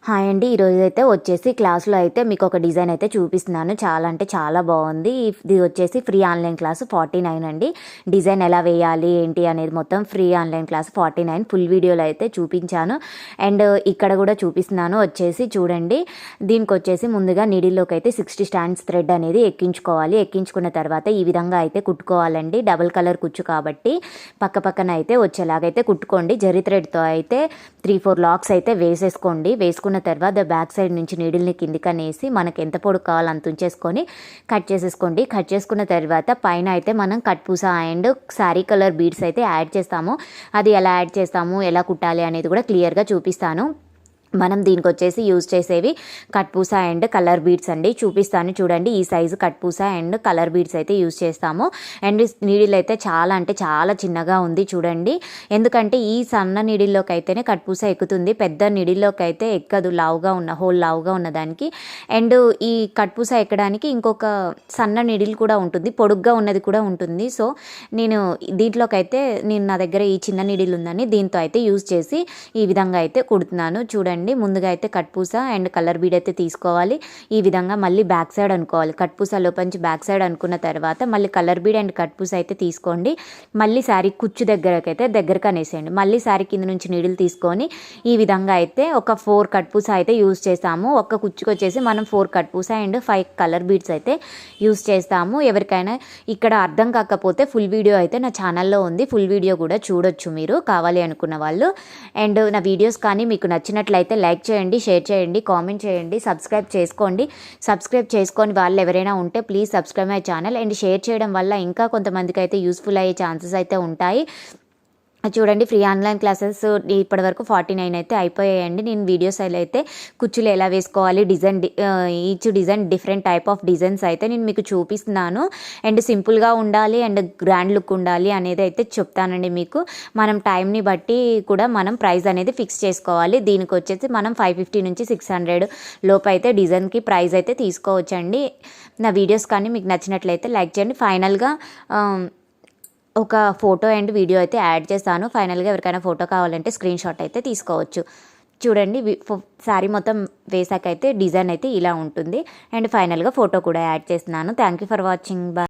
Hi అండి. ఈరోజైతే వచ్చేసి క్లాస్లో అయితే మీకు ఒక డిజైన్ అయితే చూపిస్తున్నాను. చాలా అంటే చాలా బాగుంది. ఇది వచ్చేసి ఫ్రీ ఆన్లైన్ క్లాస్ 49 అండి. డిజైన్ ఎలా వేయాలి ఏంటి అనేది మొత్తం ఫ్రీ ఆన్లైన్ క్లాస్ 49 ఫుల్ వీడియోలో అయితే చూపించాను. అండ్ ఇక్కడ కూడా చూపిస్తున్నాను. వచ్చేసి చూడండి, దీనికి వచ్చేసి ముందుగా నీడిల్లోకి అయితే 60 స్టాండ్స్ థ్రెడ్ అనేది ఎక్కించుకోవాలి. ఎక్కించుకున్న తర్వాత ఈ విధంగా అయితే కుట్టుకోవాలండి. డబుల్ కలర్ కుచ్చు కాబట్టి పక్క పక్కన అయితే వచ్చేలాగైతే కుట్టుకోండి. జరీ థ్రెడ్తో అయితే 3-4 లాక్స్ అయితే వేసేసుకోండి. వేసుకున్న తర్వాత బ్యాక్ సైడ్ నుంచి నీడిల్ని కిందికి అనేసి మనకి ఎంత పొడుగు కావాలో అంత ఉంచేసుకొని కట్ చేసేసుకోండి. కట్ చేసుకున్న తర్వాత పైన అయితే మనం కట్ పూస అండ్ శారీ కలర్ బీడ్స్ అయితే యాడ్ చేస్తాము. అది ఎలా యాడ్ చేస్తాము, ఎలా కుట్టాలి అనేది కూడా క్లియర్గా చూపిస్తాను. మనం దీనికి వచ్చేసి యూజ్ చేసేవి కట్ పూస అండ్ కలర్ బీడ్స్ అండి. చూపిస్తాను చూడండి. ఈ సైజు కట్ పూస అండ్ కలర్ బీడ్స్ అయితే యూజ్ చేస్తాము. అండ్ నీడిల్ అయితే చాలా అంటే చాలా చిన్నగా ఉంది చూడండి. ఎందుకంటే ఈ సన్న నీడిల్లోకి అయితేనే కట్ పూస ఎక్కుతుంది, పెద్ద నీడిల్లోకి అయితే ఎక్కదు, లావుగా ఉన్న హోల్ లావుగా ఉన్నదానికి. అండ్ ఈ కట్ పూస ఎక్కడానికి ఇంకొక సన్న నీడిల్ కూడా ఉంటుంది, పొడుగ్గా ఉన్నది కూడా ఉంటుంది. సో నేను దీంట్లోకి అయితే నా దగ్గర ఈ చిన్న నీడిల్ ఉందని దీంతో అయితే యూజ్ చేసి ఈ విధంగా అయితే కుడుతున్నాను చూడండి. ముందుగా అయితే కట్ పూస అండ్ కలర్ బీడ్ అయితే తీసుకోవాలి. ఈ విధంగా మళ్ళీ బ్యాక్ సైడ్ అనుకోవాలి. కట్ పూస లోపంచి బ్యాక్ సైడ్ అనుకున్న తర్వాత మళ్ళీ కలర్ బీడ్ అండ్ కట్ పూస అయితే తీసుకోండి. మళ్ళీ శారీ కుచ్చు దగ్గరకు అనేసేయండి. మళ్ళీ శారీ కింద నుంచి నీడిల్ తీసుకొని ఈ విధంగా అయితే ఒక 4 కట్ పూస అయితే యూజ్ చేస్తాము. ఒక్క కుచ్చుకు వచ్చేసి మనం 4 కట్ పూస అండ్ 5 కలర్ బీడ్స్ అయితే యూజ్ చేస్తాము. ఎవరికైనా ఇక్కడ అర్థం కాకపోతే ఫుల్ వీడియో అయితే నా ఛానల్లో ఉంది. ఫుల్ వీడియో కూడా చూడొచ్చు మీరు కావాలి అనుకున్న వాళ్ళు. అండ్ నా వీడియోస్ కానీ మీకు నచ్చినట్లయితే లైక్ చేయండి, షేర్ చేయండి, కామెంట్ చేయండి, సబ్స్క్రైబ్ చేసుకోండి. సబ్స్క్రైబ్ చేసుకొని వాళ్ళు ఎవరైనా ఉంటే please subscribe my channel. And share చేయడం వల్ల ఇంకా కొంతమందికి అయితే యూస్ఫుల్ అయ్యే ఛాన్సెస్ అయితే ఉంటాయి. చూడండి, ఫ్రీ ఆన్లైన్ క్లాసెస్ ఇప్పటివరకు 49 అయితే అయిపోయాయండి. నేను వీడియోస్ అయితే కుచ్చులు ఎలా వేసుకోవాలి, each design different type of designs అయితే నేను మీకు చూపిస్తున్నాను. అండ్ సింపుల్గా ఉండాలి అండ్ గ్రాండ్ లుక్ ఉండాలి అనేది అయితే చెప్తానండి మీకు. మనం టైంని బట్టి కూడా మనం ప్రైస్ అనేది ఫిక్స్ చేసుకోవాలి. దీనికి వచ్చేసి మనం 550 నుంచి 600 లోపు అయితే డిజైన్కి ప్రైస్ అయితే తీసుకోవచ్చండి. నా వీడియోస్ కానీ మీకు నచ్చినట్లయితే లైక్ చేయండి. ఫైనల్గా ఒక ఫోటో అండ్ వీడియో అయితే యాడ్ చేస్తాను. ఫైనల్గా ఎవరికైనా ఫోటో కావాలంటే స్క్రీన్ షాట్ అయితే తీసుకోవచ్చు. చూడండి, శారీ మొత్తం వేసాకైతే డిజైన్ అయితే ఇలా ఉంటుంది. అండ్ ఫైనల్గా ఫోటో కూడా యాడ్ చేస్తున్నాను. Thank you for watching. Bye.